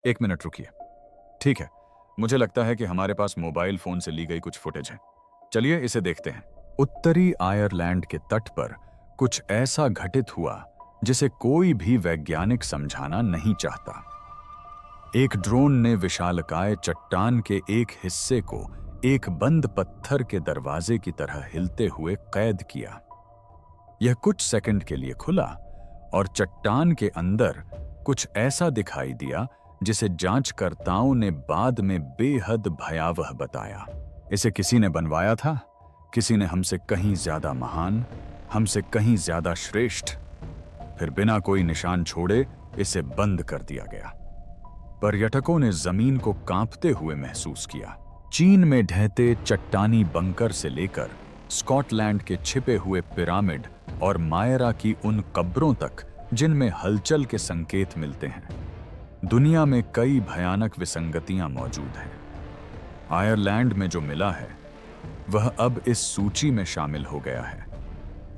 एक मिनट रुकिए। ठीक है, मुझे लगता है कि हमारे पास मोबाइल फोन से ली गई कुछ फुटेज है। चलिए इसे देखते हैं। उत्तरी आयरलैंड के तट पर कुछ ऐसा घटित हुआ जिसे कोई भी वैज्ञानिक समझाना नहीं चाहता। एक ड्रोन ने विशालकाय चट्टान के एक हिस्से को एक बंद पत्थर के दरवाजे की तरह हिलते हुए कैद किया। यह कुछ सेकंड के लिए खुला और चट्टान के अंदर कुछ ऐसा दिखाई दिया जिसे जांचकर्ताओं ने बाद में बेहद भयावह बताया। इसे किसी ने बनवाया था, किसी ने हमसे कहीं ज्यादा महान, हमसे कहीं ज्यादा श्रेष्ठ। फिर बिना कोई निशान छोड़े इसे बंद कर दिया गया। पर्यटकों ने जमीन को कांपते हुए महसूस किया। चीन में ढहते चट्टानी बंकर से लेकर स्कॉटलैंड के छिपे हुए पिरामिड और मायरा की उन कब्रों तक जिनमें हलचल के संकेत मिलते हैं, दुनिया में कई भयानक विसंगतियां मौजूद हैं। आयरलैंड में जो मिला है वह अब इस सूची में शामिल हो गया है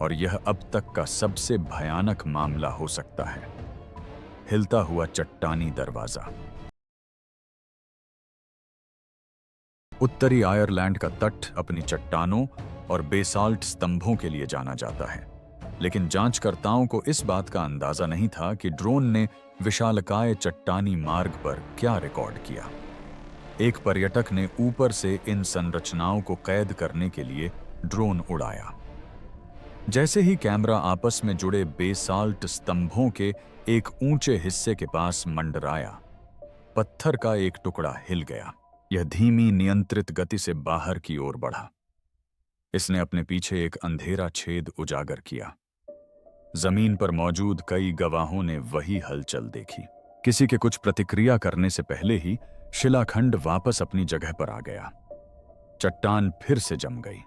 और यह अब तक का सबसे भयानक मामला हो सकता है। हिलता हुआ चट्टानी दरवाजा। उत्तरी आयरलैंड का तट अपनी चट्टानों और बेसाल्ट स्तंभों के लिए जाना जाता है, लेकिन जांचकर्ताओं को इस बात का अंदाजा नहीं था कि ड्रोन ने विशालकाय चट्टानी मार्ग पर क्या रिकॉर्ड किया। एक पर्यटक ने ऊपर से इन संरचनाओं को कैद करने के लिए ड्रोन उड़ाया। जैसे ही कैमरा आपस में जुड़े बेसाल्ट स्तंभों के एक ऊंचे हिस्से के पास मंडराया, पत्थर का एक टुकड़ा हिल गया। यह धीमी नियंत्रित गति से बाहर की ओर बढ़ा। इसने अपने पीछे एक अंधेरा छेद उजागर किया। जमीन पर मौजूद कई गवाहों ने वही हलचल देखी। किसी के कुछ प्रतिक्रिया करने से पहले ही शिलाखंड वापस अपनी जगह पर आ गया। चट्टान फिर से जम गई।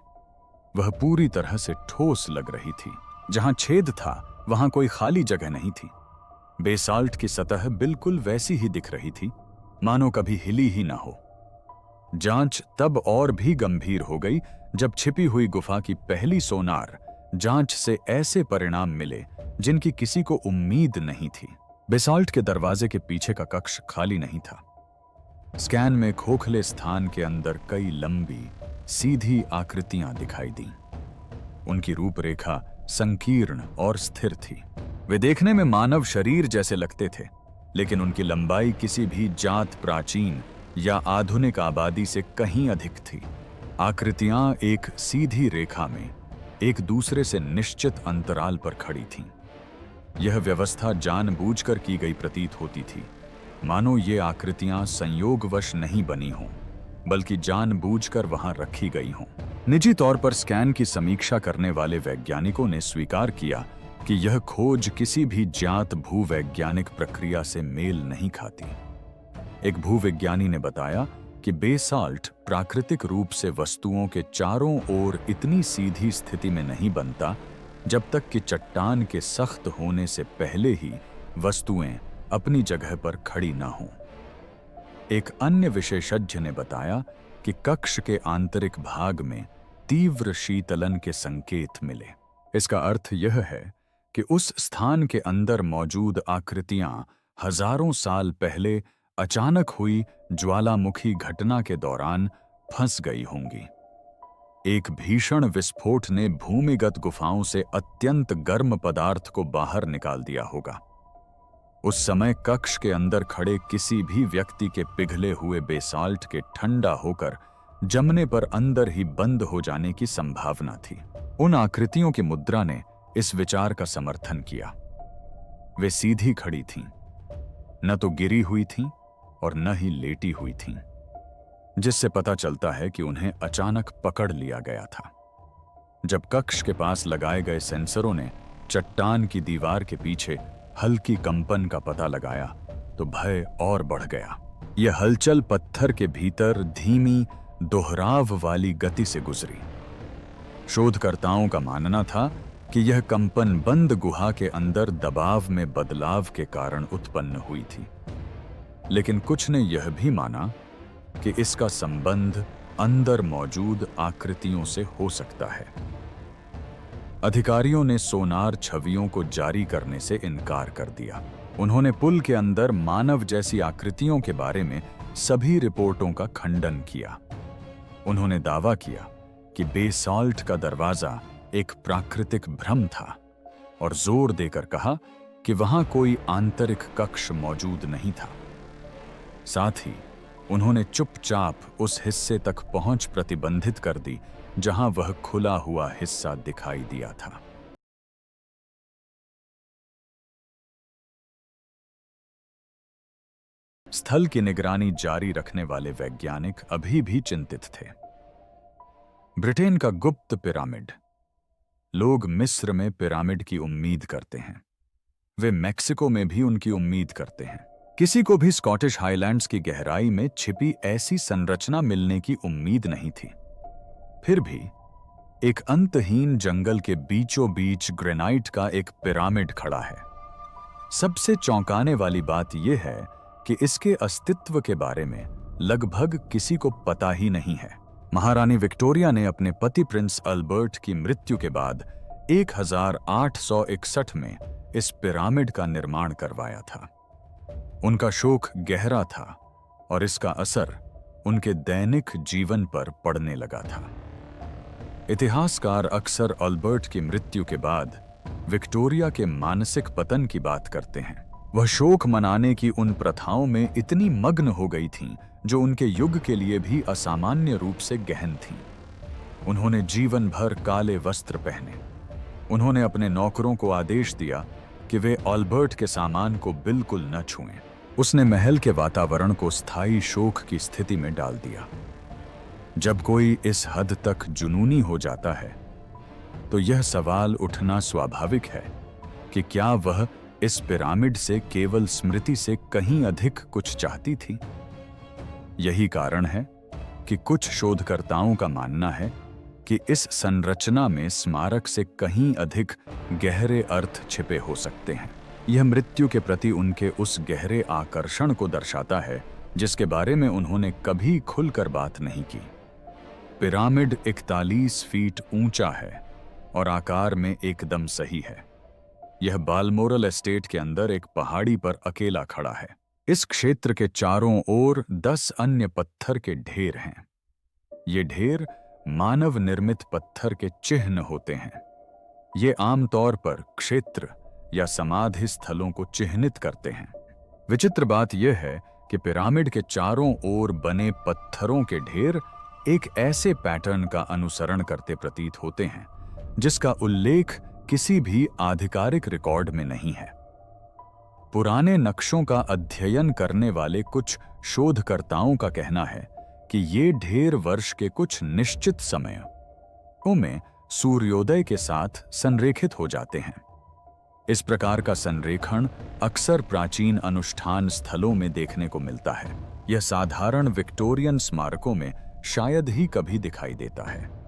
वह पूरी तरह से ठोस लग रही थी। जहां छेद था वहां कोई खाली जगह नहीं थी। बेसाल्ट की सतह बिल्कुल वैसी ही दिख रही थी, मानो कभी हिली ही ना हो। जांच तब और भी गंभीर हो गई जब छिपी हुई गुफा की पहली सोनार जांच से ऐसे परिणाम मिले जिनकी किसी को उम्मीद नहीं थी। बेसाल्ट के दरवाजे के पीछे का कक्ष खाली नहीं था। स्कैन में खोखले स्थान के अंदर कई लंबी सीधी आकृतियां दिखाई दी। उनकी रूपरेखा संकीर्ण और स्थिर थी। वे देखने में मानव शरीर जैसे लगते थे, लेकिन उनकी लंबाई किसी भी जात प्राचीन या आधुनिक आबादी से कहीं अधिक थी। आकृतियां एक सीधी रेखा में एक दूसरे से निश्चित अंतराल पर खड़ी थीं। यह व्यवस्था जानबूझकर की गई प्रतीत होती थी, मानो ये आकृतियां संयोगवश नहीं बनी हों, बल्कि जानबूझकर वहां रखी गई हों। निजी तौर पर स्कैन की समीक्षा करने वाले वैज्ञानिकों ने स्वीकार किया कि यह खोज किसी भी ज्ञात भूवैज्ञानिक प्रक्रिया से मेल नहीं खाती। एक भूविज्ञानी ने बताया कि बेसाल्ट प्राकृतिक रूप से वस्तुओं के चारों ओर इतनी सीधी स्थिति में नहीं बनता जब तक कि चट्टान के सख्त होने से पहले ही वस्तुएं अपनी जगह पर खड़ी न हों। एक अन्य विशेषज्ञ ने बताया कि कक्ष के आंतरिक भाग में तीव्र शीतलन के संकेत मिले। इसका अर्थ यह है कि उस स्थान के अंदर मौजूद आकृतियां हजारों साल पहले अचानक हुई ज्वालामुखी घटना के दौरान फंस गई होंगी। एक भीषण विस्फोट ने भूमिगत गुफाओं से अत्यंत गर्म पदार्थ को बाहर निकाल दिया होगा। उस समय कक्ष के अंदर खड़े किसी भी व्यक्ति के पिघले हुए बेसाल्ट के ठंडा होकर जमने पर अंदर ही बंद हो जाने की संभावना थी। उन आकृतियों की मुद्रा ने इस विचार का समर्थन किया। वे सीधी खड़ी थीं, न तो गिरी हुई थीं और न ही लेटी हुई थीं, जिससे पता चलता है कि उन्हें अचानक पकड़ लिया गया था। जब कक्ष के पास लगाए गए सेंसरों ने चट्टान की दीवार के पीछे हल्की कंपन का पता लगाया तो भय और बढ़ गया। यह हलचल पत्थर के भीतर धीमी दोहराव वाली गति से गुजरी। शोधकर्ताओं का मानना था कि यह कंपन बंद गुहा के अंदर दबाव में बदलाव के कारण उत्पन्न हुई थी, लेकिन कुछ ने यह भी माना कि इसका संबंध अंदर मौजूद आकृतियों से हो सकता है। अधिकारियों ने सोनार छवियों को जारी करने से इनकार कर दिया। उन्होंने पुल के अंदर मानव जैसी आकृतियों के बारे में सभी रिपोर्टों का खंडन किया। उन्होंने दावा किया कि बेसाल्ट का दरवाजा एक प्राकृतिक भ्रम था और जोर देकर कहा कि वहां कोई आंतरिक कक्ष मौजूद नहीं था। साथ ही उन्होंने चुपचाप उस हिस्से तक पहुंच प्रतिबंधित कर दी जहां वह खुला हुआ हिस्सा दिखाई दिया था। स्थल की निगरानी जारी रखने वाले वैज्ञानिक अभी भी चिंतित थे। ब्रिटेन का गुप्त पिरामिड। लोग मिस्र में पिरामिड की उम्मीद करते हैं, वे मैक्सिको में भी उनकी उम्मीद करते हैं। किसी को भी स्कॉटिश हाईलैंड्स की गहराई में छिपी ऐसी संरचना मिलने की उम्मीद नहीं थी। फिर भी एक अंतहीन जंगल के बीचों बीच ग्रेनाइट का एक पिरामिड खड़ा है। सबसे चौंकाने वाली बात यह है कि इसके अस्तित्व के बारे में लगभग किसी को पता ही नहीं है। महारानी विक्टोरिया ने अपने पति प्रिंस अल्बर्ट की मृत्यु के बाद 1861 में इस पिरामिड का निर्माण करवाया था। उनका शोक गहरा था और इसका असर उनके दैनिक जीवन पर पड़ने लगा था। इतिहासकार अक्सर अल्बर्ट की मृत्यु के बाद विक्टोरिया के मानसिक पतन की बात करते हैं। वह शोक मनाने की उन प्रथाओं में इतनी मग्न हो गई थीं जो उनके युग के लिए भी असामान्य रूप से गहन थीं। उन्होंने जीवन भर काले वस्त्र पहने। उन्होंने अपने नौकरों को आदेश दिया कि वे अल्बर्ट के सामान को बिल्कुल न छुएं। उसने महल के वातावरण को स्थायी शोक की स्थिति में डाल दिया। जब कोई इस हद तक जुनूनी हो जाता है तो यह सवाल उठना स्वाभाविक है कि क्या वह इस पिरामिड से केवल स्मृति से कहीं अधिक कुछ चाहती थी। यही कारण है कि कुछ शोधकर्ताओं का मानना है कि इस संरचना में स्मारक से कहीं अधिक गहरे अर्थ छिपे हो सकते हैं। यह मृत्यु के प्रति उनके उस गहरे आकर्षण को दर्शाता है जिसके बारे में उन्होंने कभी खुलकर बात नहीं की। पिरामिड 41 फीट ऊंचा है और आकार में एकदम सही है। यह बाल्मोरल एस्टेट के अंदर एक पहाड़ी पर अकेला खड़ा है। इस क्षेत्र के चारों ओर 10 अन्य पत्थर के ढेर हैं। ये ढेर मानव निर्मित पत्थर के चिह्न होते हैं। ये आमतौर पर क्षेत्र या समाधि स्थलों को चिह्नित करते हैं। विचित्र बात यह है कि पिरामिड के चारों ओर बने पत्थरों के ढेर एक ऐसे पैटर्न का अनुसरण करते प्रतीत होते हैं जिसका उल्लेख किसी भी आधिकारिक रिकॉर्ड में नहीं है। पुराने नक्शों का अध्ययन करने वाले कुछ शोधकर्ताओं का कहना है कि ये ढेर वर्ष के कुछ निश्चित समयों में सूर्योदय के साथ संरेखित हो जाते हैं। इस प्रकार का संरेखण अक्सर प्राचीन अनुष्ठान स्थलों में देखने को मिलता है। यह साधारण विक्टोरियन स्मारकों में शायद ही कभी दिखाई देता है।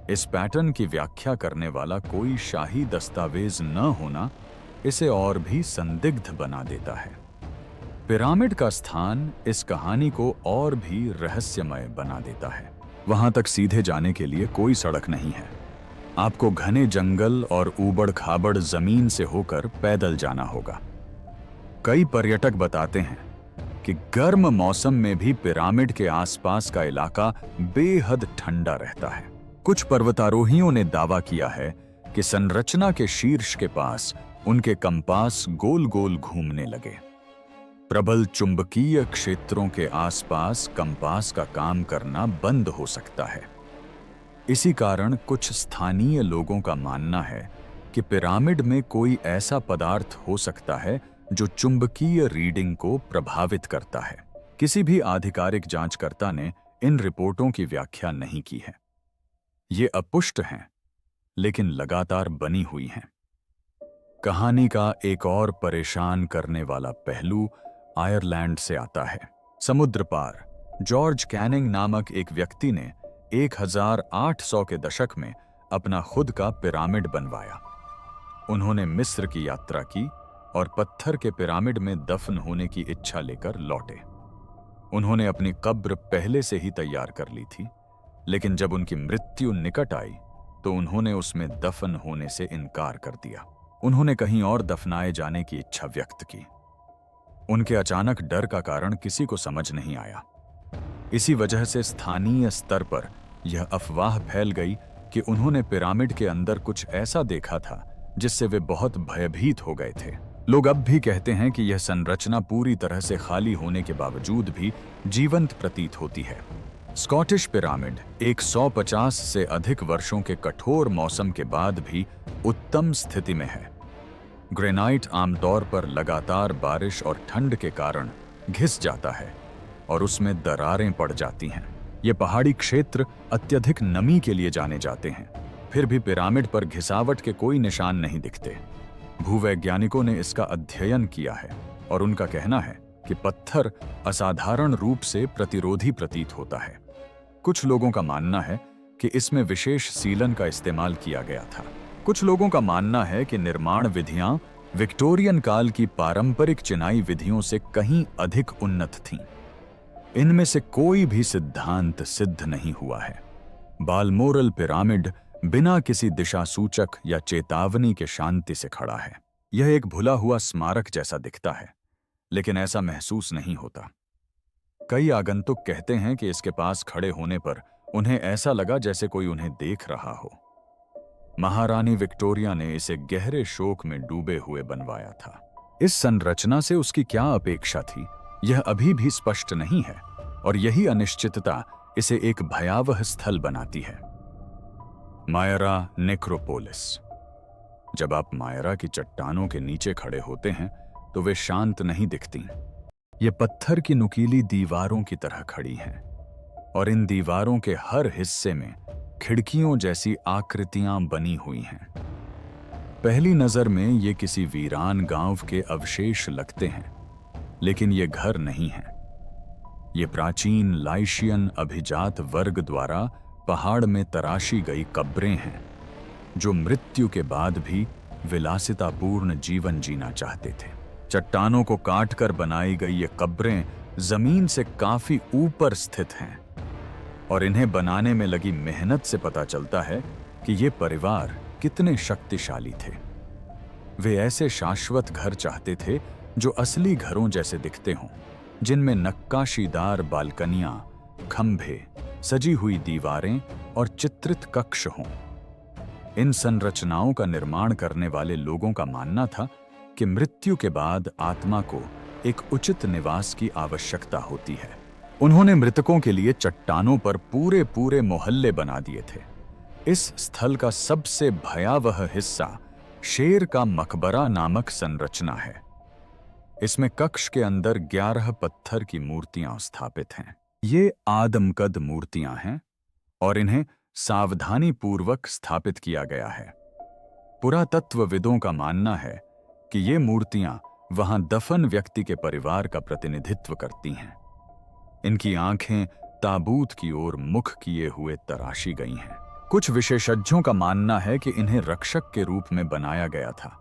इस पैटर्न की व्याख्या करने वाला कोई शाही दस्तावेज न होना इसे और भी संदिग्ध बना देता है। पिरामिड का स्थान इस कहानी को और भी रहस्यमय बना देता है। वहां तक सीधे जाने के लिए कोई सड़क नहीं है। आपको घने जंगल और ऊबड़ खाबड़ जमीन से होकर पैदल जाना होगा। कई पर्यटक बताते हैं कि गर्म मौसम में भी पिरामिड के आसपास का इलाका बेहद ठंडा रहता है। कुछ पर्वतारोहियों ने दावा किया है कि संरचना के शीर्ष के पास उनके कंपास गोल गोल घूमने लगे। प्रबल चुंबकीय क्षेत्रों के आसपास कंपास का काम करना बंद हो सकता है। इसी कारण कुछ स्थानीय लोगों का मानना है कि पिरामिड में कोई ऐसा पदार्थ हो सकता है जो चुंबकीय रीडिंग को प्रभावित करता है। किसी भी आधिकारिक जांचकर्ता ने इन रिपोर्टों की व्याख्या नहीं की है। ये अपुष्ट हैं, लेकिन लगातार बनी हुई हैं। कहानी का एक और परेशान करने वाला पहलू आयरलैंड से आता है। समुद्र पार जॉर्ज कैनिंग नामक एक व्यक्ति ने 1800 के दशक में अपना खुद का पिरामिड बनवाया। उन्होंने मिस्र की यात्रा की और पत्थर के पिरामिड में दफन होने की इच्छा लेकर लौटे। उन्होंने अपनी कब्र पहले से ही तैयार कर ली थी, लेकिन जब उनकी मृत्यु निकट आई तो उन्होंने उसमें दफन होने से इनकार कर दिया। उन्होंने कहीं और दफनाए जाने की इच्छा व्यक्त की। उनके अचानक डर का कारण किसी को समझ नहीं आया। इसी वजह से स्थानीय स्तर पर यह अफवाह फैल गई कि उन्होंने पिरामिड के अंदर कुछ ऐसा देखा था जिससे वे बहुत भयभीत हो गए थे। लोग अब भी कहते हैं कि यह संरचना पूरी तरह से खाली होने के बावजूद भी जीवंत प्रतीत होती है। स्कॉटिश पिरामिड 150 से अधिक वर्षों के कठोर मौसम के बाद भी उत्तम स्थिति में है। ग्रेनाइट आमतौर पर लगातार बारिश और ठंड के कारण घिस जाता है और उसमें दरारें पड़ जाती हैं। ये पहाड़ी क्षेत्र अत्यधिक नमी के लिए जाने जाते हैं, फिर भी पिरामिड पर घिसावट के कोई निशान नहीं दिखते। भूवैज्ञानिकों ने इसका अध्ययन किया है और उनका कहना है कि पत्थर असाधारण रूप से प्रतिरोधी प्रतीत होता है। कुछ लोगों का मानना है कि इसमें विशेष सीलन का इस्तेमाल किया गया था। कुछ लोगों का मानना है कि निर्माण विधियां विक्टोरियन काल की पारंपरिक चिनाई विधियों से कहीं अधिक उन्नत थीं। इनमें से कोई भी सिद्धांत सिद्ध नहीं हुआ है। बालमोरल पिरामिड बिना किसी दिशा सूचक या चेतावनी के शांति से खड़ा है। यह एक भुला हुआ स्मारक जैसा दिखता है, लेकिन ऐसा महसूस नहीं होता। कई आगंतुक कहते हैं कि इसके पास खड़े होने पर उन्हें ऐसा लगा जैसे कोई उन्हें देख रहा हो। महारानी विक्टोरिया ने इसे गहरे शोक में डूबे हुए बनवाया था। इस संरचना से उसकी क्या अपेक्षा थी, यह अभी भी स्पष्ट नहीं है, और यही अनिश्चितता इसे एक भयावह स्थल बनाती है। मायरा नेक्रोपोलिस। जब आप मायरा की चट्टानों के नीचे खड़े होते हैं तो वे शांत नहीं दिखती। ये पत्थर की नुकीली दीवारों की तरह खड़ी हैं, और इन दीवारों के हर हिस्से में खिड़कियों जैसी आकृतियां बनी हुई हैं। पहली नजर में ये किसी वीरान गांव के अवशेष लगते हैं, लेकिन ये घर नहीं हैं। ये प्राचीन लाइशियन अभिजात वर्ग द्वारा पहाड़ में तराशी गई कब्रें हैं, जो मृत्यु के बाद भी विलासितापूर्ण जीवन जीना चाहते थे। चट्टानों को काटकर बनाई गई ये कब्रें जमीन से काफी ऊपर स्थित हैं, और इन्हें बनाने में लगी मेहनत से पता चलता है कि ये परिवार कितने शक्तिशाली थे। वे ऐसे शाश्वत घर चाहते थे जो असली घरों जैसे दिखते हों, जिनमें नक्काशीदार बालकनियां, खंभे, सजी हुई दीवारें और चित्रित कक्ष हों। इन संरचनाओं का निर्माण करने वाले लोगों का मानना था कि मृत्यु के बाद आत्मा को एक उचित निवास की आवश्यकता होती है। उन्होंने मृतकों के लिए चट्टानों पर पूरे पूरे मोहल्ले बना दिए थे। इस स्थल का सबसे भयावह हिस्सा शेर का मकबरा नामक संरचना है। इसमें कक्ष के अंदर 11 पत्थर की मूर्तियां स्थापित हैं। ये आदमकद मूर्तियां हैं और इन्हें सावधानी पूर्वक स्थापित किया गया है। पुरातत्वविदों का मानना है कि ये मूर्तियां वहां दफन व्यक्ति के परिवार का प्रतिनिधित्व करती हैं। इनकी आंखें ताबूत की ओर मुख किए हुए तराशी गई हैं। कुछ विशेषज्ञों का मानना है कि इन्हें रक्षक के रूप में बनाया गया था,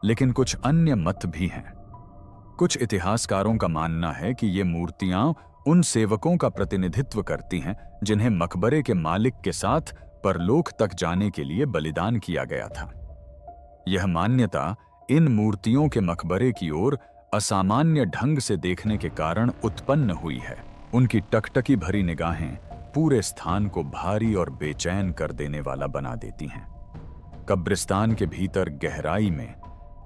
लेकिन कुछ अन्य मत भी हैं। कुछ इतिहासकारों का मानना है कि ये मूर्तियां उन सेवकों का प्रतिनिधित्व करती हैं जिन्हें मकबरे के मालिक के साथ परलोक तक जाने के लिए बलिदान किया गया था। यह मान्यता इन मूर्तियों के मकबरे की ओर असामान्य ढंग से देखने के कारण उत्पन्न हुई है। उनकी टकटकी भरी निगाहें पूरे स्थान को भारी और बेचैन कर देने वाला बना देती हैं। कब्रिस्तान के भीतर गहराई में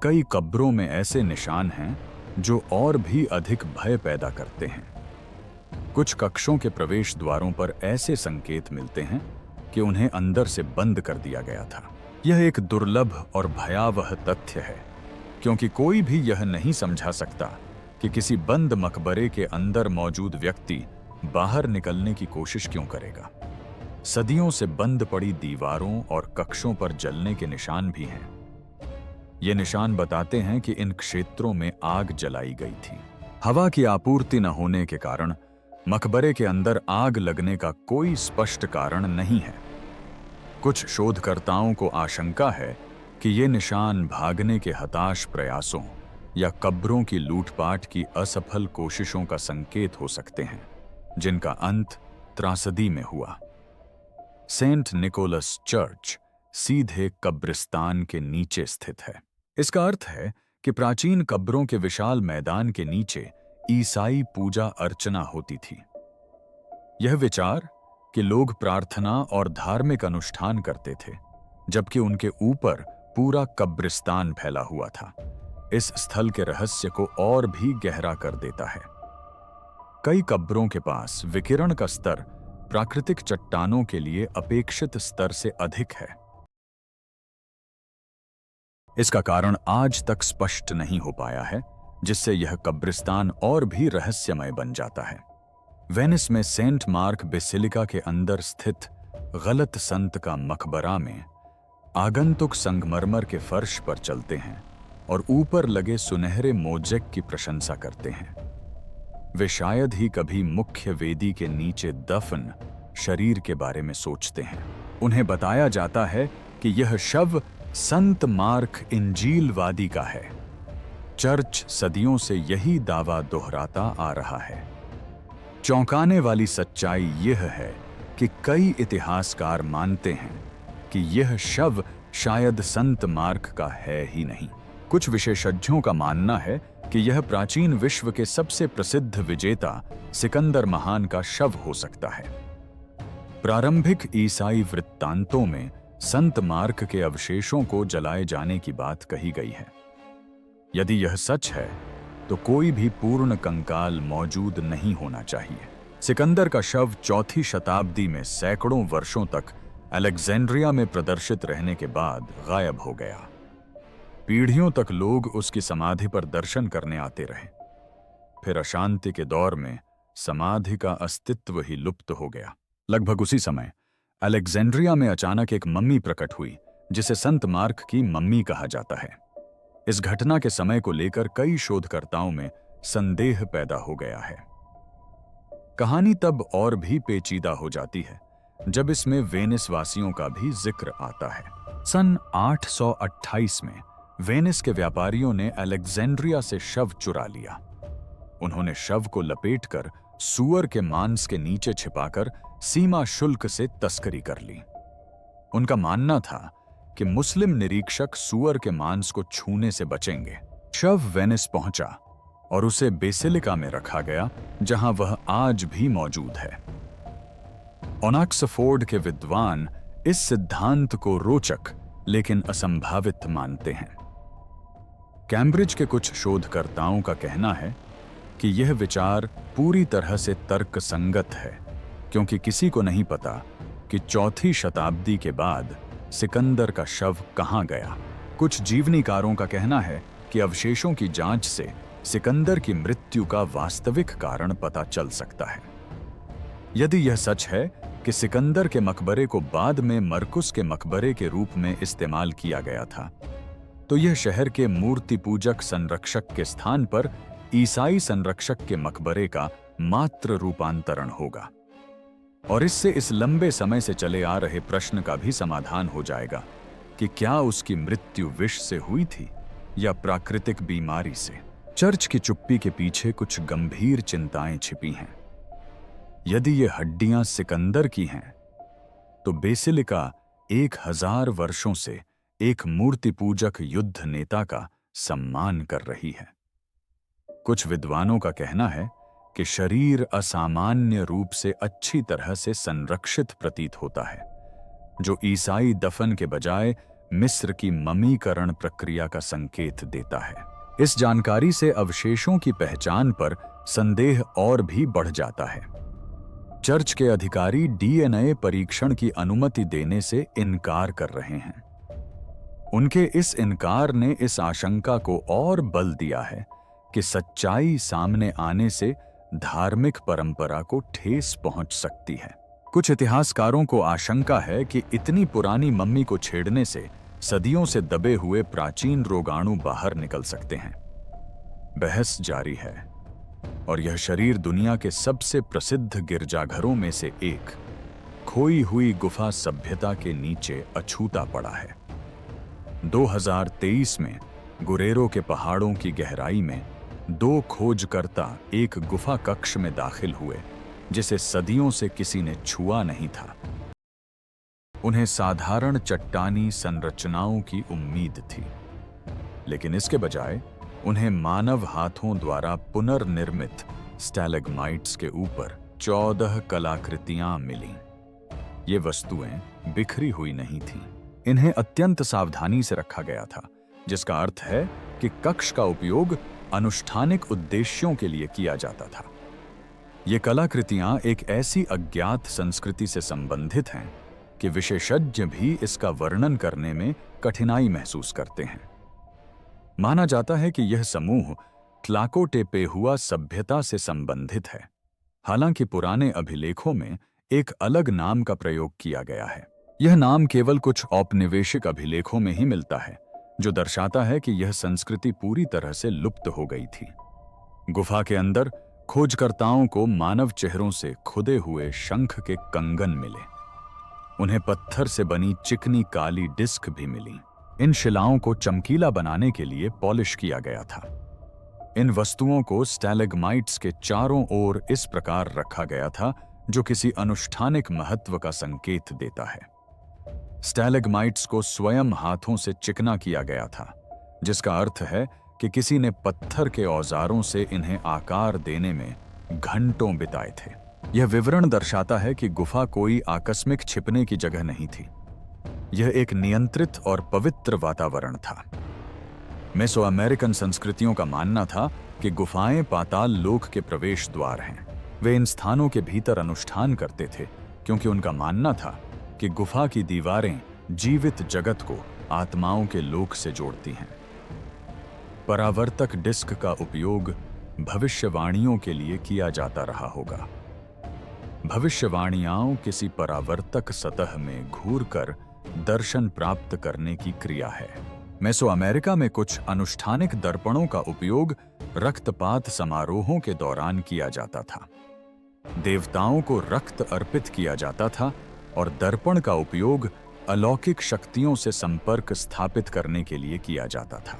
कई कब्रों में ऐसे निशान हैं जो और भी अधिक भय पैदा करते हैं। कुछ कक्षों के प्रवेश द्वारों पर ऐसे संकेत मिलते हैं कि उन्हें अंदर से बंद कर दिया गया था। यह एक दुर्लभ और भयावह तथ्य है, क्योंकि कोई भी यह नहीं समझा सकता कि किसी बंद मकबरे के अंदर मौजूद व्यक्ति बाहर निकलने की कोशिश क्यों करेगा। सदियों से बंद पड़ी दीवारों और कक्षों पर जलने के निशान भी हैं। ये निशान बताते हैं कि इन क्षेत्रों में आग जलाई गई थी। हवा की आपूर्ति न होने के कारण मकबरे के अंदर आग लगने का कोई स्पष्ट कारण नहीं है। कुछ शोधकर्ताओं को आशंका है कि ये निशान भागने के हताश प्रयासों या कब्रों की लूटपाट की असफल कोशिशों का संकेत हो सकते हैं, जिनका अंत त्रासदी में हुआ। सेंट निकोलस चर्च सीधे कब्रिस्तान के नीचे स्थित है। इसका अर्थ है कि प्राचीन कब्रों के विशाल मैदान के नीचे ईसाई पूजा अर्चना होती थी। यह विचार कि लोग प्रार्थना और धार्मिक अनुष्ठान करते थे, जबकि उनके ऊपर पूरा कब्रिस्तान फैला हुआ था, इस स्थल के रहस्य को और भी गहरा कर देता है। कई कब्रों के पास विकिरण का स्तर प्राकृतिक चट्टानों के लिए अपेक्षित स्तर से अधिक है। इसका कारण आज तक स्पष्ट नहीं हो पाया है, जिससे यह कब्रिस्तान और भी रहस्यमय बन जाता है। वेनिस में सेंट मार्क बेसिलिका के अंदर स्थित गलत संत का मकबरा में आगंतुक संगमरमर के फर्श पर चलते हैं और ऊपर लगे सुनहरे मोज़ेक की प्रशंसा करते हैं। वे शायद ही कभी मुख्य वेदी के नीचे दफन शरीर के बारे में सोचते हैं। उन्हें बताया जाता है कि यह शव संत मार्क इंजीलवादी का है। चर्च सदियों से यही दावा दोहराता आ रहा है। चौंकाने वाली सच्चाई यह है कि कई इतिहासकार मानते हैं कि यह शव शायद संत मार्क का है ही नहीं। कुछ विशेषज्ञों का मानना है कि यह प्राचीन विश्व के सबसे प्रसिद्ध विजेता सिकंदर महान का शव हो सकता है। प्रारंभिक ईसाई वृत्तांतों में संत मार्क के अवशेषों को जलाए जाने की बात कही गई है। यदि यह सच है तो कोई भी पूर्ण कंकाल मौजूद नहीं होना चाहिए। सिकंदर का शव 4वीं शताब्दी में सैकड़ों वर्षों तक अलेक्जेंड्रिया में प्रदर्शित रहने के बाद गायब हो गया। पीढ़ियों तक लोग उसकी समाधि पर दर्शन करने आते रहे। फिर अशांति के दौर में समाधि का अस्तित्व ही लुप्त हो गया। लगभग उसी समय अलेक्जेंड्रिया में अचानक एक मम्मी प्रकट हुई, जिसे संत मार्क की मम्मी कहा जाता है। इस घटना के समय को लेकर कई शोधकर्ताओं में संदेह पैदा हो गया है। कहानी तब और भी पेचीदा हो जाती है जब इसमें वेनिस वासियों का भी जिक्र आता है। सन 828 में वेनिस के व्यापारियों ने अलेक्जेंड्रिया से शव चुरा लिया। उन्होंने शव को लपेटकर सूअर के मांस के नीचे छिपाकर सीमा शुल्क से तस्करी कर ली। उनका मानना था कि मुस्लिम निरीक्षक सूअर के मांस को छूने से बचेंगे। शव वेनिस पहुंचा और उसे बेसिलिका में रखा गया, जहां वह आज भी मौजूद है। ऑक्सफोर्ड के विद्वान इस सिद्धांत को रोचक लेकिन असंभावित मानते हैं। कैम्ब्रिज के कुछ शोधकर्ताओं का कहना है कि यह विचार पूरी तरह से तर्कसंगत है, क्योंकि किसी को नहीं पता कि 4वीं शताब्दी के बाद सिकंदर का शव कहां गया। कुछ जीवनीकारों का कहना है कि अवशेषों की जांच से सिकंदर की मृत्यु का वास्तविक कारण पता चल सकता है। यदि यह सच है कि सिकंदर के मकबरे को बाद में मरकुस के मकबरे के रूप में इस्तेमाल किया गया था, तो यह शहर के मूर्ति पूजक संरक्षक के स्थान पर ईसाई संरक्षक के मकबरे का मात्र रूपांतरण होगा। और इससे इस लंबे समय से चले आ रहे प्रश्न का भी समाधान हो जाएगा कि क्या उसकी मृत्यु विष से हुई थी या प्राकृतिक बीमारी से। चर्च की चुप्पी के पीछे कुछ गंभीर चिंताएं छिपी हैं। यदि ये हड्डियां सिकंदर की हैं, तो बेसिलिका 1000 वर्षों से एक मूर्ति पूजक युद्ध नेता का सम्मान कर रही है। कुछ विद्वानों का कहना है कि शरीर असामान्य रूप से अच्छी तरह से संरक्षित प्रतीत होता है, जो ईसाई दफन के बजाय मिस्र की ममीकरण प्रक्रिया का संकेत देता है। इस जानकारी से अवशेषों की पहचान पर संदेह और भी बढ़ जाता है। चर्च के अधिकारी डीएनए परीक्षण की अनुमति देने से इनकार कर रहे हैं। उनके इस इनकार ने इस आशंका को और बल दिया है कि सच्चाई सामने आने से धार्मिक परंपरा को ठेस पहुंच सकती है। कुछ इतिहासकारों को आशंका है कि इतनी पुरानी मम्मी को छेड़ने से सदियों से दबे हुए प्राचीन रोगाणु बाहर निकल सकते हैं। बहस जारी है और यह शरीर दुनिया के सबसे प्रसिद्ध गिरजाघरों में से एक खोई हुई गुफा सभ्यता के नीचे अछूता पड़ा है। 2023 में गुरेरो के पहाड़ों की गहराई में 2 खोजकर्ता एक गुफा कक्ष में दाखिल हुए, जिसे सदियों से किसी ने छुआ नहीं था। उन्हें साधारण चट्टानी संरचनाओं की उम्मीद थी, लेकिन इसके बजाय उन्हें मानव हाथों द्वारा पुनर्निर्मित स्टैलेग्माइट्स के ऊपर 14 कलाकृतियां मिलीं। ये वस्तुएं बिखरी हुई नहीं थीं। इन्हें अत्यंत सावधानी से रखा गया था, जिसका अर्थ है कि कक्ष का उपयोग अनुष्ठानिक उद्देश्यों के लिए किया जाता था। ये कलाकृतियां एक ऐसी अज्ञात संस्कृति से संबंधित हैं कि विशेषज्ञ भी इसका वर्णन करने में कठिनाई महसूस करते हैं। माना जाता है कि यह समूह ट्लाकोटेपेहुआ सभ्यता से संबंधित है। हालांकि पुराने अभिलेखों में एक अलग नाम का प्रयोग किया गया है। यह नाम केवल कुछ औपनिवेशिक अभिलेखों में ही मिलता है, जो दर्शाता है कि यह संस्कृति पूरी तरह से लुप्त हो गई थी। गुफा के अंदर खोजकर्ताओं को मानव चेहरों से खुदे हुए शंख के कंगन मिले। उन्हें पत्थर से बनी चिकनी काली डिस्क भी मिली। इन शिलाओं को चमकीला बनाने के लिए पॉलिश किया गया था। इन वस्तुओं को स्टैलेग्माइट्स के चारों ओर इस प्रकार रखा गया था जो किसी अनुष्ठानिक महत्व का संकेत देता है। स्टैलेग्माइट्स को स्वयं हाथों से चिकना किया गया था, जिसका अर्थ है कि किसी ने पत्थर के औजारों से इन्हें आकार देने में घंटों बिताए थे। यह विवरण दर्शाता है कि गुफा कोई आकस्मिक छिपने की जगह नहीं थी। यह एक नियंत्रित और पवित्र वातावरण था। मेसो अमेरिकन संस्कृतियों का मानना था कि गुफाएं पाताल लोक के प्रवेश द्वार हैं। वे इन स्थानों के भीतर अनुष्ठान करते थे क्योंकि उनका मानना था कि गुफा की दीवारें जीवित जगत को आत्माओं के लोक से जोड़ती हैं। परावर्तक डिस्क का उपयोग भविष्यवाणियों के लिए किया जाता रहा होगा। भविष्यवाणियां किसी परावर्तक सतह में घूरकर दर्शन प्राप्त करने की क्रिया है। मेसो अमेरिका में कुछ अनुष्ठानिक दर्पणों का उपयोग रक्तपात समारोहों के दौरान किया जाता था। देवताओं को रक्त अर्पित किया जाता था और दर्पण का उपयोग अलौकिक शक्तियों से संपर्क स्थापित करने के लिए किया जाता था।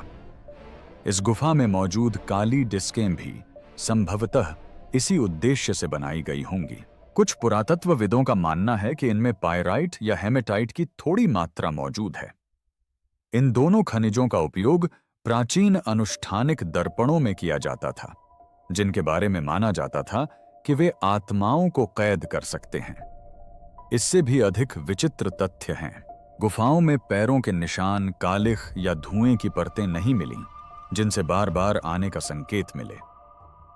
इस गुफा में मौजूद काली डिस्कें भी संभवतः इसी उद्देश्य से बनाई गई होंगी। कुछ पुरातत्वविदों का मानना है कि इनमें पायराइट या हेमेटाइट की थोड़ी मात्रा मौजूद है। इन दोनों खनिजों का उपयोग प्राचीन अनुष्ठानिक दर्पणों में किया जाता था, जिनके बारे में माना जाता था कि वे आत्माओं को कैद कर सकते हैं। इससे भी अधिक विचित्र तथ्य हैं। गुफाओं में पैरों के निशान, कालिख या धुएं की परतें नहीं मिलीं, जिनसे बार बार आने का संकेत मिले।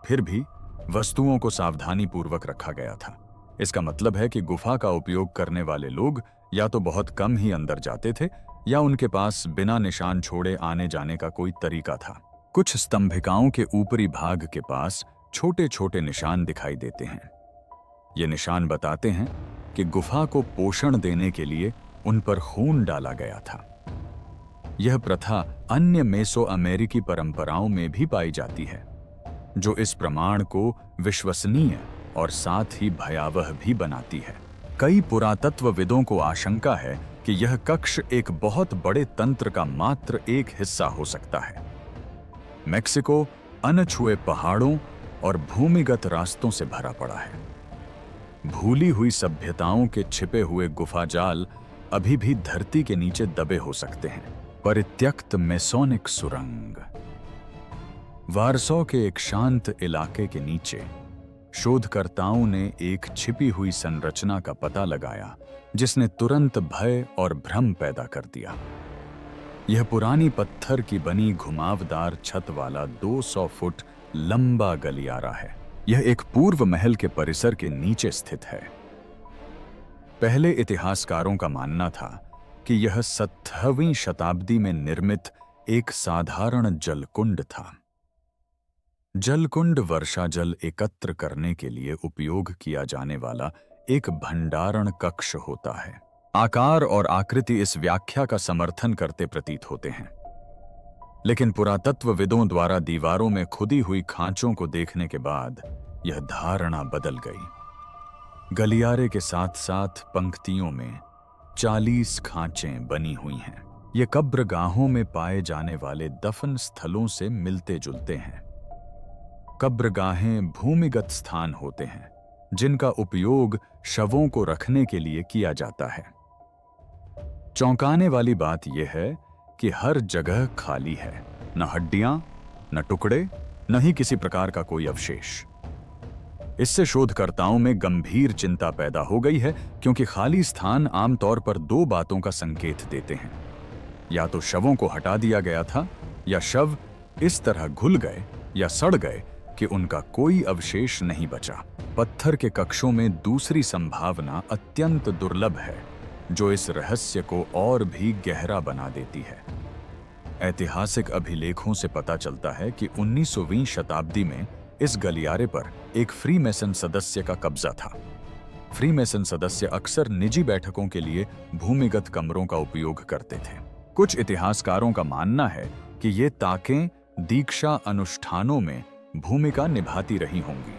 फिर भी वस्तुओं को सावधानीपूर्वक रखा गया था। इसका मतलब है कि गुफा का उपयोग करने वाले लोग या तो बहुत कम ही अंदर जाते थे या उनके पास बिना निशान छोड़े आने जाने का कोई तरीका था। कुछ स्तंभिकाओं के ऊपरी भाग के पास छोटे छोटे निशान दिखाई देते हैं। ये निशान बताते हैं कि गुफा को पोषण देने के लिए उन पर खून डाला गया था। यह प्रथा अन्य मेसो अमेरिकी परंपराओं में भी पाई जाती है, जो इस प्रमाण को विश्वसनीय और साथ ही भयावह भी बनाती है। कई पुरातत्वविदों को आशंका है कि यह कक्ष एक बहुत बड़े तंत्र का मात्र एक हिस्सा हो सकता है। मेक्सिको अनछुए पहाड़ों और भूमिगत रास्तों से भरा पड़ा है। भूली हुई सभ्यताओं के छिपे हुए गुफा जाल अभी भी धरती के नीचे दबे हो सकते हैं। परित्यक्त मेसोनिक सुरंग। वारसो के एक शांत इलाके के नीचे शोधकर्ताओं ने एक छिपी हुई संरचना का पता लगाया, जिसने तुरंत भय और भ्रम पैदा कर दिया। यह पुरानी पत्थर की बनी घुमावदार छत वाला 200 फुट लंबा गलियारा है। यह एक पूर्व महल के परिसर के नीचे स्थित है। पहले इतिहासकारों का मानना था कि यह 17वीं शताब्दी में निर्मित एक साधारण जलकुंड था। जलकुंड वर्षा जल एकत्र करने के लिए उपयोग किया जाने वाला एक भंडारण कक्ष होता है। आकार और आकृति इस व्याख्या का समर्थन करते प्रतीत होते हैं, लेकिन पुरातत्वविदों द्वारा दीवारों में खुदी हुई खांचों को देखने के बाद यह धारणा बदल गई। गलियारे के साथ साथ पंक्तियों में 40 खांचें बनी हुई हैं। ये कब्रगाहों में पाए जाने वाले दफन स्थलों से मिलते जुलते हैं। कब्रगाहें भूमिगत स्थान होते हैं जिनका उपयोग शवों को रखने के लिए किया जाता है। चौंकाने वाली बात यह है कि हर जगह खाली है। न हड्डियां, न टुकड़े, न ही किसी प्रकार का कोई अवशेष। इससे शोधकर्ताओं में गंभीर चिंता पैदा हो गई है, क्योंकि खाली स्थान आमतौर पर दो बातों का संकेत देते हैं। या तो शवों को हटा दिया गया था, या शव इस तरह घुल गए या सड़ गए कि उनका कोई अवशेष नहीं बचा। पत्थर के कक्षों में दूसरी संभावना अत्यंत दुर्लभ है, जो इस रहस्य को और भी गहरा बना देती है। ऐतिहासिक अभिलेखों से पता चलता है कि 19वीं शताब्दी में इस गलियारे पर एक फ्रीमेसन सदस्य का कब्जा था। फ्रीमेसन सदस्य अक्सर निजी बैठकों के लिए भूमिगत कमरों का उपयोग करते थे। कुछ इतिहासकारों का मानना है कि ये ताकें दीक्षा अनुष्ठानों में भूमिका निभाती रही होंगी।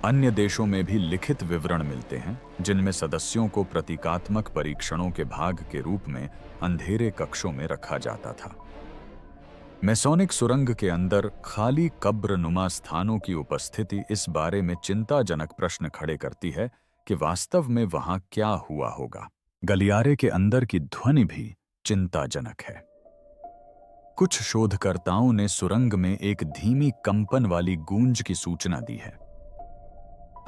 अन्य देशों में भी लिखित विवरण मिलते हैं, जिनमें सदस्यों को प्रतीकात्मक परीक्षणों के भाग के रूप में अंधेरे कक्षों में रखा जाता था। मैसोनिक सुरंग के अंदर खाली कब्रनुमा स्थानों की उपस्थिति इस बारे में चिंताजनक प्रश्न खड़े करती है कि वास्तव में वहां क्या हुआ होगा। गलियारे के अंदर की ध्वनि भी चिंताजनक है। कुछ शोधकर्ताओं ने सुरंग में एक धीमी कंपन वाली गूंज की सूचना दी है।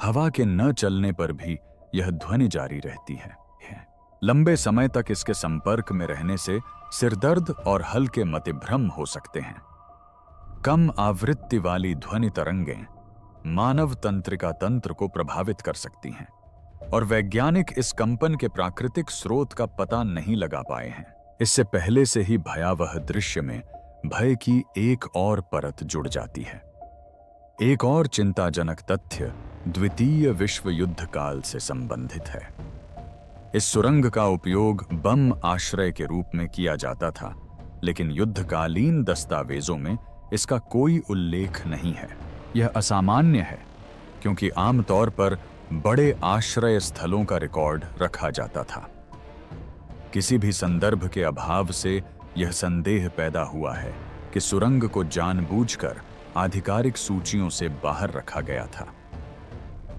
हवा के न चलने पर भी यह ध्वनि जारी रहती है। लंबे समय तक इसके संपर्क में रहने से सिरदर्द और हल्के मतिभ्रम हो सकते हैं। कम आवृत्ति वाली ध्वनि तरंगें मानव तंत्रिका तंत्र को प्रभावित कर सकती हैं, और वैज्ञानिक इस कंपन के प्राकृतिक स्रोत का पता नहीं लगा पाए हैं। इससे पहले से ही भयावह दृश्य में भय की एक और परत जुड़ जाती है। एक और चिंताजनक तथ्य द्वितीय विश्व युद्ध काल से संबंधित है। इस सुरंग का उपयोग बम आश्रय के रूप में किया जाता था, लेकिन युद्धकालीन दस्तावेजों में इसका कोई उल्लेख नहीं है। यह असामान्य है, क्योंकि आमतौर पर बड़े आश्रय स्थलों का रिकॉर्ड रखा जाता था। किसी भी संदर्भ के अभाव से यह संदेह पैदा हुआ है कि सुरंग को जानबूझकर आधिकारिक सूचियों से बाहर रखा गया था।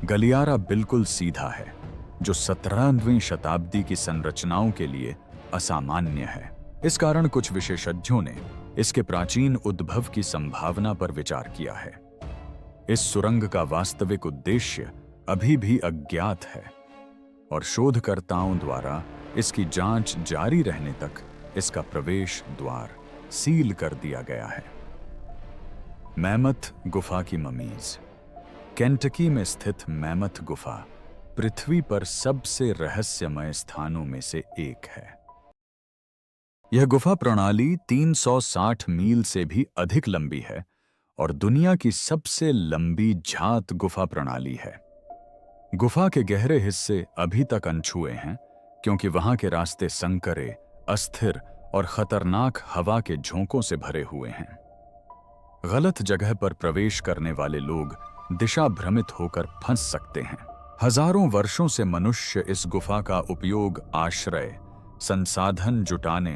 गलियारा बिल्कुल सीधा है, जो 17वीं शताब्दी की संरचनाओं के लिए असामान्य है। इस कारण कुछ विशेषज्ञों ने इसके प्राचीन उद्भव की संभावना पर विचार किया है। इस सुरंग का वास्तविक उद्देश्य अभी भी अज्ञात है, और शोधकर्ताओं द्वारा इसकी जांच जारी रहने तक इसका प्रवेश द्वार सील कर दिया गया है। मैमथ गुफा की ममीज। केंटकी में स्थित मैमथ गुफा पृथ्वी पर सबसे रहस्यमय स्थानों में से एक है। यह गुफा प्रणाली 360 मील से भी अधिक लंबी है और दुनिया की सबसे लंबी झात गुफा प्रणाली है। गुफा के गहरे हिस्से अभी तक अनछुए हैं, क्योंकि वहां के रास्ते संकरे, अस्थिर और खतरनाक हवा के झोंकों से भरे हुए हैं। गलत जगह पर प्रवेश करने वाले लोग दिशा भ्रमित होकर फंस सकते हैं। हजारों वर्षों से मनुष्य इस गुफा का उपयोग आश्रय, संसाधन जुटाने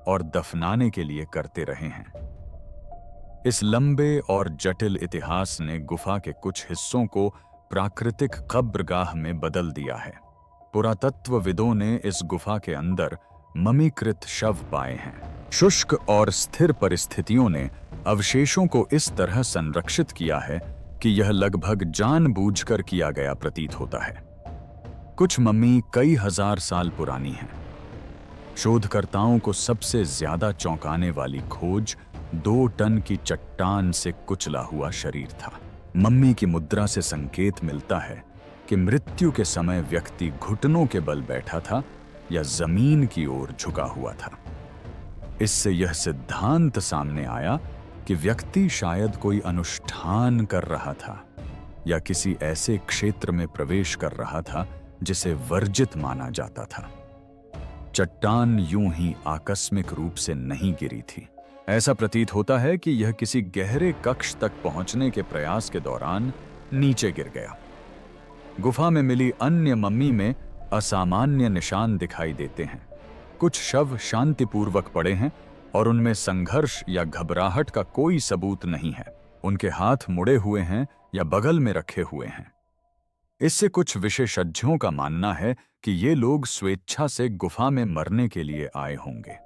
और दफनाने के लिए करते रहे हैं। इस लंबे और जटिल इतिहास ने गुफा के कुछ हिस्सों को प्राकृतिक कब्रगाह में बदल दिया है। पुरातत्वविदों ने इस गुफा के अंदर ममीकृत शव पाए हैं। शुष्क और स्थिर परिस्थितियों ने अवशेषों को इस तरह संरक्षित किया है कि यह लगभग जानबूझकर किया गया प्रतीत होता है। कुछ मम्मी कई हजार साल पुरानी हैं। शोधकर्ताओं को सबसे ज्यादा चौंकाने वाली खोज 2 टन की चट्टान से कुचला हुआ शरीर था। मम्मी की मुद्रा से संकेत मिलता है कि मृत्यु के समय व्यक्ति घुटनों के बल बैठा था या जमीन की ओर झुका हुआ था। इससे यह सिद्धांत सामने आया कि व्यक्ति शायद कोई अनुष्ठान कर रहा था या किसी ऐसे क्षेत्र में प्रवेश कर रहा था जिसे वर्जित माना जाता था। चट्टान यूं ही आकस्मिक रूप से नहीं गिरी थी। ऐसा प्रतीत होता है कि यह किसी गहरे कक्ष तक पहुंचने के प्रयास के दौरान नीचे गिर गया। गुफा में मिली अन्य मम्मी में असामान्य निशान दिखाई देते हैं। कुछ शव शांतिपूर्वक पड़े हैं और उनमें संघर्ष या घबराहट का कोई सबूत नहीं है। उनके हाथ मुड़े हुए हैं या बगल में रखे हुए हैं। इससे कुछ विशेषज्ञों का मानना है कि ये लोग स्वेच्छा से गुफा में मरने के लिए आए होंगे।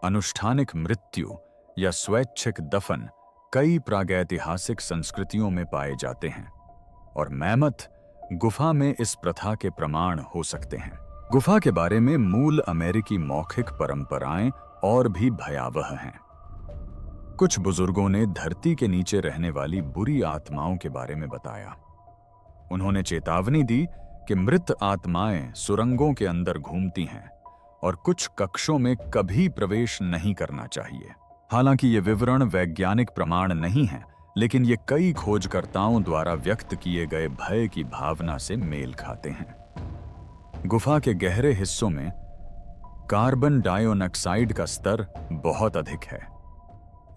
अनुष्ठानिक मृत्यु या स्वैच्छिक दफन कई प्रागैतिहासिक संस्कृतियों में पाए जाते हैं और मैमथ गुफा में इस प्रथा के प्रमाण हो सकते हैं। गुफा के बारे में मूल अमेरिकी मौखिक परंपराएं और भी भयावह हैं। कुछ बुजुर्गों ने धरती के नीचे रहने वाली बुरी आत्माओं के बारे में बताया। उन्होंने चेतावनी दी कि मृत आत्माएं सुरंगों के अंदर घूमती हैं और कुछ कक्षों में कभी प्रवेश नहीं करना चाहिए। हालांकि ये विवरण वैज्ञानिक प्रमाण नहीं है, लेकिन ये कई खोजकर्ताओं द्वारा व्यक्त किए गए भय की भावना से मेल खाते हैं। गुफा के गहरे हिस्सों में कार्बन डाइऑक्साइड का स्तर बहुत अधिक है।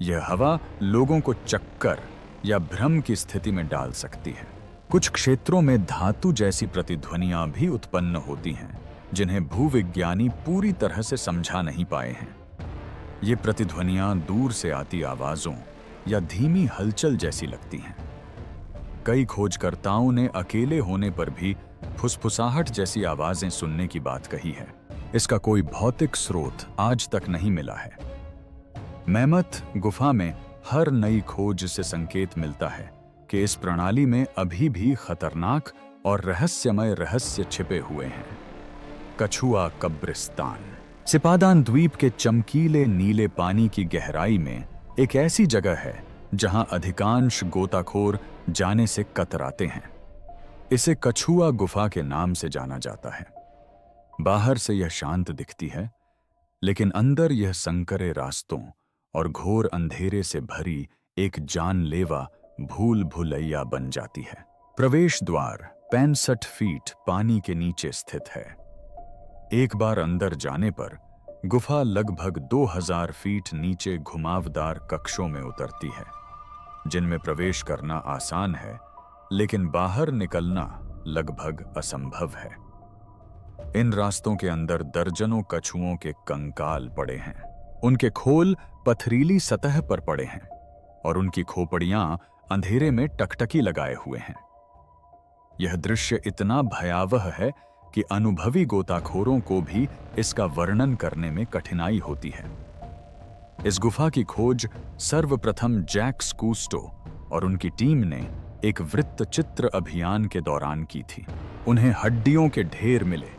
यह हवा लोगों को चक्कर या भ्रम की स्थिति में डाल सकती है। कुछ क्षेत्रों में धातु जैसी प्रतिध्वनियां भी उत्पन्न होती हैं, जिन्हें भूविज्ञानी पूरी तरह से समझा नहीं पाए हैं। ये प्रतिध्वनियां दूर से आती आवाजों या धीमी हलचल जैसी लगती हैं। कई खोजकर्ताओं ने अकेले होने पर भी फुसफुसाहट जैसी आवाजें सुनने की बात कही है। इसका कोई भौतिक स्रोत आज तक नहीं मिला है। मैमथ गुफा में हर नई खोज से संकेत मिलता है कि इस प्रणाली में अभी भी खतरनाक और रहस्यमय रहस्य छिपे हुए हैं। कछुआ कब्रिस्तान। सिपादान द्वीप के चमकीले नीले पानी की गहराई में एक ऐसी जगह है जहां अधिकांश गोताखोर जाने से कतराते हैं। इसे कछुआ गुफा के नाम से जाना जाता है। बाहर से यह शांत दिखती है, लेकिन अंदर यह संकरे रास्तों और घोर अंधेरे से भरी एक जानलेवा भूल भुलैया बन जाती है। प्रवेश द्वार 65 फीट पानी के नीचे स्थित है। एक बार अंदर जाने पर गुफा लगभग 2000 फीट नीचे घुमावदार कक्षों में उतरती है, जिनमें प्रवेश करना आसान है, लेकिन बाहर निकलना लगभग असंभव है। इन रास्तों के अंदर दर्जनों कछुओं के कंकाल पड़े हैं। उनके खोल पथरीली सतह पर पड़े हैं और उनकी खोपड़ियां अंधेरे में टकटकी लगाए हुए हैं। यह दृश्य इतना भयावह है कि अनुभवी गोताखोरों को भी इसका वर्णन करने में कठिनाई होती है। इस गुफा की खोज सर्वप्रथम जैक्स कूस्टो और उनकी टीम ने एक वृत्तचित्र अभियान के दौरान की थी। उन्हें हड्डियों के ढेर मिले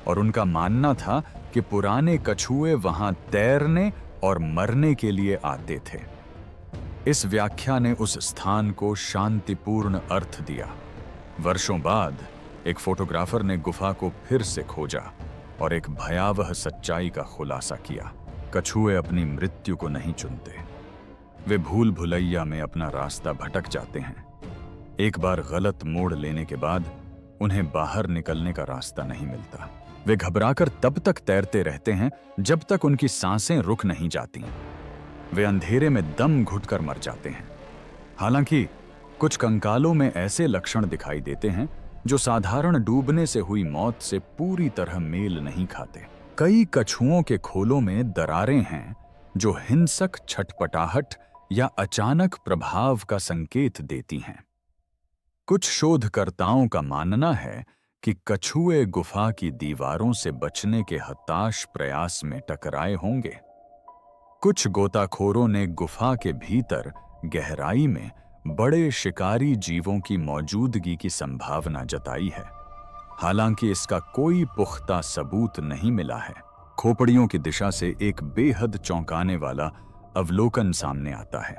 और उनका मानना था कि पुराने कछुए वहां तैरने और मरने के लिए आते थे। इस व्याख्या ने उस स्थान को शांतिपूर्ण अर्थ दिया। वर्षों बाद एक फोटोग्राफर ने गुफा को फिर से खोजा और एक भयावह सच्चाई का खुलासा किया। कछुए अपनी मृत्यु को नहीं चुनते, वे भूल भुलैया में अपना रास्ता भटक जाते हैं। एक बार गलत मोड़ लेने के बाद उन्हें बाहर निकलने का रास्ता नहीं मिलता। वे घबराकर तब तक तैरते रहते हैं जब तक उनकी सांसें रुक नहीं जाती। वे अंधेरे में दम घुटकर मर जाते हैं। हालांकि कुछ कंकालों में ऐसे लक्षण दिखाई देते हैं जो साधारण डूबने से हुई मौत से पूरी तरह मेल नहीं खाते। कई कछुओं के खोलों में दरारें हैं जो हिंसक छटपटाहट या अचानक प्रभाव का संकेत देती हैं। कुछ शोधकर्ताओं का मानना है कि कछुए गुफा की दीवारों से बचने के हताश प्रयास में टकराए होंगे। कुछ गोताखोरों ने गुफा के भीतर गहराई में बड़े शिकारी जीवों की मौजूदगी की संभावना जताई है। हालांकि इसका कोई पुख्ता सबूत नहीं मिला है। खोपड़ियों की दिशा से एक बेहद चौंकाने वाला अवलोकन सामने आता है।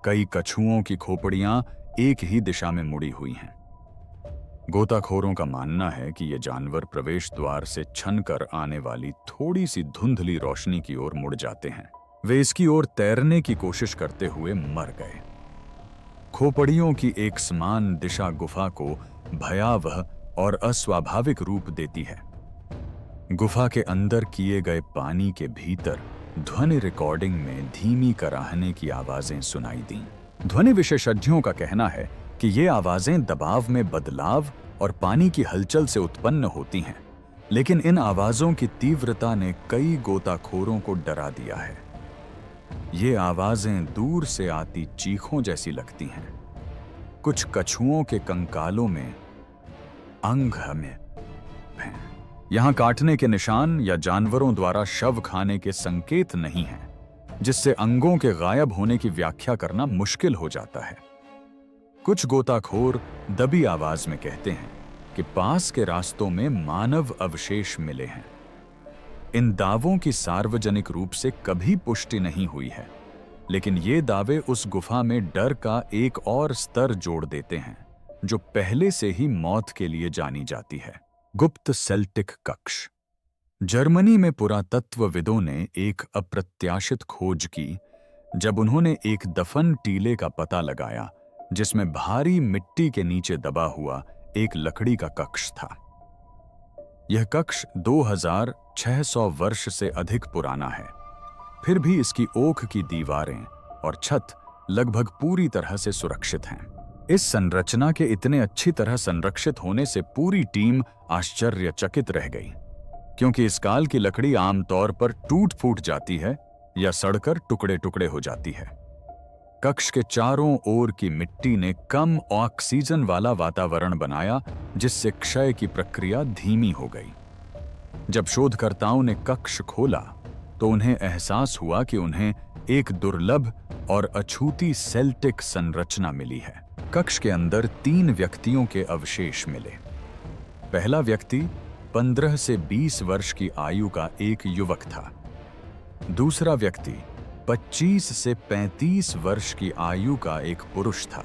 कई कछुओं की खोपड़ियां एक ही दिशा में मुड़ी हुई हैं। गोताखोरों का मानना है कि ये जानवर प्रवेश द्वार से छनकर आने वाली थोड़ी सी धुंधली रोशनी की ओर मुड़ जाते हैं। वे इसकी ओर तैरने की कोशिश करते हुए मर गए। खोपड़ियों की एक समान दिशा गुफा को भयावह और अस्वाभाविक रूप देती है। गुफा के अंदर किए गए पानी के भीतर ध्वनि रिकॉर्डिंग में धीमी कराहने की आवाजें सुनाई दी। ध्वनि विशेषज्ञों का कहना है कि ये आवाजें दबाव में बदलाव और पानी की हलचल से उत्पन्न होती हैं, लेकिन इन आवाजों की तीव्रता ने कई गोताखोरों को डरा दिया है। ये आवाजें दूर से आती चीखों जैसी लगती हैं। कुछ कछुओं के कंकालों में अंग में हैं। यहां काटने के निशान या जानवरों द्वारा शव खाने के संकेत नहीं हैं, जिससे अंगों के गायब होने की व्याख्या करना मुश्किल हो जाता है। कुछ गोताखोर दबी आवाज में कहते हैं कि पास के रास्तों में मानव अवशेष मिले हैं। इन दावों की सार्वजनिक रूप से कभी पुष्टि नहीं हुई है, लेकिन ये दावे उस गुफा में डर का एक और स्तर जोड़ देते हैं जो पहले से ही मौत के लिए जानी जाती है। गुप्त सेल्टिक कक्ष। जर्मनी में पुरातत्वविदों ने एक अप्रत्याशित खोज की जब उन्होंने एक दफन टीले का पता लगाया जिसमें भारी मिट्टी के नीचे दबा हुआ एक लकड़ी का कक्ष था। यह कक्ष 2600 वर्ष से अधिक पुराना है, फिर भी इसकी ओक की दीवारें और छत लगभग पूरी तरह से सुरक्षित हैं। इस संरचना के इतने अच्छी तरह संरक्षित होने से पूरी टीम आश्चर्यचकित रह गई, क्योंकि इस काल की लकड़ी आमतौर पर टूट फूट जाती है या सड़कर टुकड़े टुकड़े हो जाती है। कक्ष के चारों ओर की मिट्टी ने कम ऑक्सीजन वाला वातावरण बनाया, जिससे क्षय की प्रक्रिया धीमी हो गई। जब शोधकर्ताओं ने कक्ष खोला तो उन्हें एहसास हुआ कि उन्हें एक दुर्लभ और अछूती सेल्टिक संरचना मिली है। कक्ष के अंदर 3 व्यक्तियों के अवशेष मिले। पहला व्यक्ति 15 से 20 वर्ष की आयु का एक युवक था। दूसरा व्यक्ति 25 से 35 वर्ष की आयु का एक पुरुष था,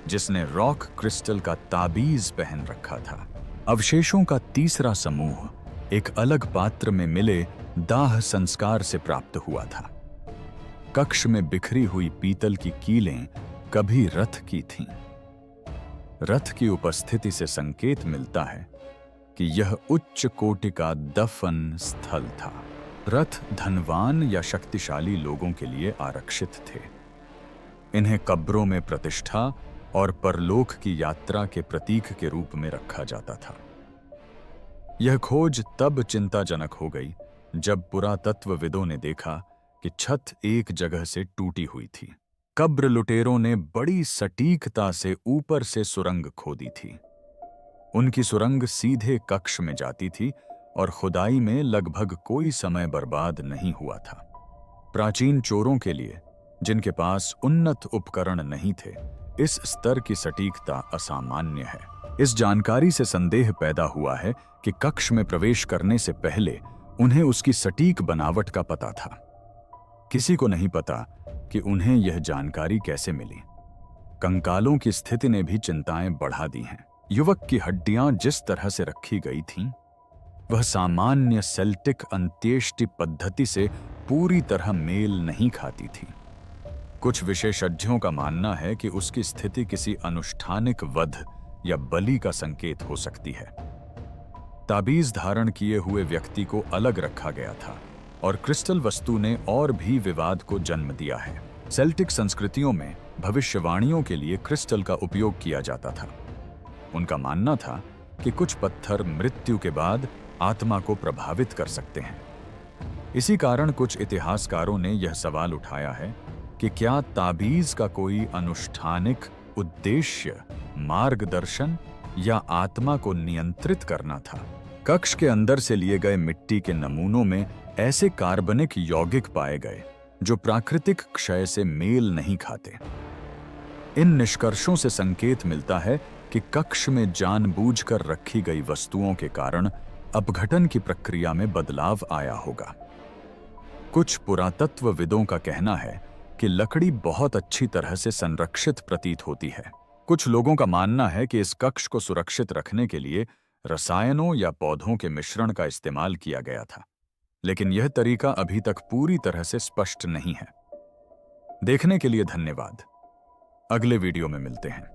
जिसने रॉक क्रिस्टल का ताबीज पहन रखा था। अवशेषों का तीसरा समूह एक अलग पात्र में मिले दाह संस्कार से प्राप्त हुआ था। कक्ष में बिखरी हुई पीतल की कीलें कभी रथ की थीं। रथ की उपस्थिति से संकेत मिलता है कि यह उच्च कोटि का दफन स्थल था। रथ धनवान या शक्तिशाली लोगों के लिए आरक्षित थे। इन्हें कब्रों में प्रतिष्ठा और परलोक की यात्रा के प्रतीक के रूप में रखा जाता था। यह खोज तब चिंताजनक हो गई जब पुरातत्वविदों ने देखा कि छत एक जगह से टूटी हुई थी। कब्र लुटेरों ने बड़ी सटीकता से ऊपर से सुरंग खोदी थी। उनकी सुरंग सीधे कक्ष में जाती थी और खुदाई में लगभग कोई समय बर्बाद नहीं हुआ था। प्राचीन चोरों के लिए, जिनके पास उन्नत उपकरण नहीं थे, इस स्तर की सटीकता असामान्य है। इस जानकारी से संदेह पैदा हुआ है कि कक्ष में प्रवेश करने से पहले उन्हें उसकी सटीक बनावट का पता था। किसी को नहीं पता कि उन्हें यह जानकारी कैसे मिली। कंकालों की स्थिति ने भी चिंताएं बढ़ा दी हैं। युवक की हड्डियां जिस तरह से रखी गई थीं, वह सामान्य सेल्टिक अंत्येष्टि पद्धति से पूरी तरह मेल नहीं खाती थी। कुछ विशेषज्ञों का मानना है कि उसकी स्थिति किसी अनुष्ठानिक वध या बलि का संकेत हो सकती है। ताबीज धारण किए हुए व्यक्ति को अलग रखा गया था और क्रिस्टल वस्तु ने और भी विवाद को जन्म दिया है। सेल्टिक संस्कृतियों में भविष्यवाणियों के लिए क्रिस्टल का उपयोग किया जाता था। उनका मानना था कि कुछ पत्थर मृत्यु के बाद आत्मा को प्रभावित कर सकते हैं। इसी कारण कुछ इतिहासकारों ने यह सवाल उठाया है कि क्या ताबीज का कोई अनुष्ठानिक उद्देश्य मार्गदर्शन या आत्मा को नियंत्रित करना था। कक्ष के अंदर से लिए गए मिट्टी के नमूनों में ऐसे कार्बनिक यौगिक पाए गए जो प्राकृतिक क्षय से मेल नहीं खाते। इन निष्कर्षों से संकेत मिलता है कि कक्ष में जानबूझकर रखी गई वस्तुओं के कारण अपघटन की प्रक्रिया में बदलाव आया होगा। कुछ पुरातत्वविदों का कहना है कि लकड़ी बहुत अच्छी तरह से संरक्षित प्रतीत होती है। कुछ लोगों का मानना है कि इस कक्ष को सुरक्षित रखने के लिए रसायनों या पौधों के मिश्रण का इस्तेमाल किया गया था, लेकिन यह तरीका अभी तक पूरी तरह से स्पष्ट नहीं है। देखने के लिए धन्यवाद। अगले वीडियो में मिलते हैं।